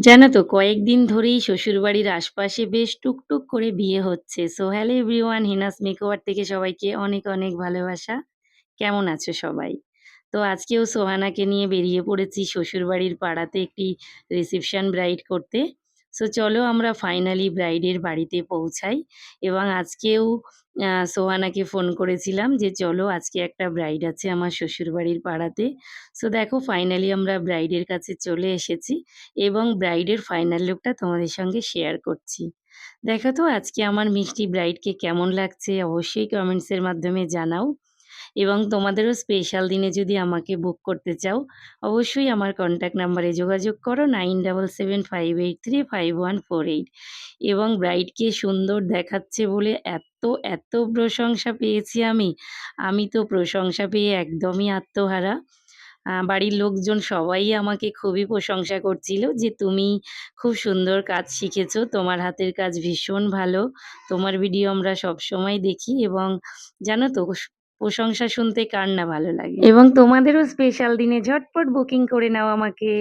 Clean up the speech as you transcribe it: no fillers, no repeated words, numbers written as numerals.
জানো তো কয়েকদিন ধরেই শ্বশুরবাড়ির আশপাশে বেশ টুকটুক করে বিয়ে হচ্ছে। সো হ্যালো এভরিওয়ান, হিনাস মেকওভার থেকে সবাইকে অনেক অনেক ভালোবাসা। কেমন আছো সবাই? তো আজকেও সোহানাকে নিয়ে বেরিয়ে পড়েছি শ্বশুরবাড়ির পাড়াতে একটি রিসেপশন ব্রাইড করতে। সো চলো আমরা ফাইনালি ব্রাইডের বাড়িতে পৌঁছাই। এবং আজকেও সোহানাকে ফোন করেছিলাম যে চলো আজকে একটা ব্রাইড আছে আমার শ্বশুরবাড়ির পাড়াতে। সো দেখো ফাইনালি আমরা ব্রাইডের কাছে চলে এসেছি এবং ব্রাইডের ফাইনাল লুকটা তোমাদের সঙ্গে শেয়ার করছি। দেখো তো আজকে আমার মিষ্টি ব্রাইডকে কেমন লাগছে অবশ্যই কমেন্টসের মাধ্যমে জানাও। এবং তোমাদেরও স্পেশাল দিনে যদি আমাকে বুক করতে চাও অবশ্যই আমার কন্ট্যাক্ট নাম্বারে যোগাযোগ করো 9775835148। এবং ব্রাইডকে সুন্দর দেখাচ্ছে বলে এত এত প্রশংসা পেয়েছি আমি। আমি তো প্রশংসা পেয়ে একদমই আত্মহারা। বাড়ির লোকজন সবাই আমাকে খুবই প্রশংসা করছিল যে তুমি খুব সুন্দর কাজ শিখেছো, তোমার হাতের কাজ ভীষণ ভালো, তোমার ভিডিও আমরা সবসময় দেখি। এবং জানো তো প্রশংসা শুনতে কার না ভালো লাগে। এবং তোমাদেরও স্পেশাল দিনে ঝটপট বুকিং করে নাও আমাকে।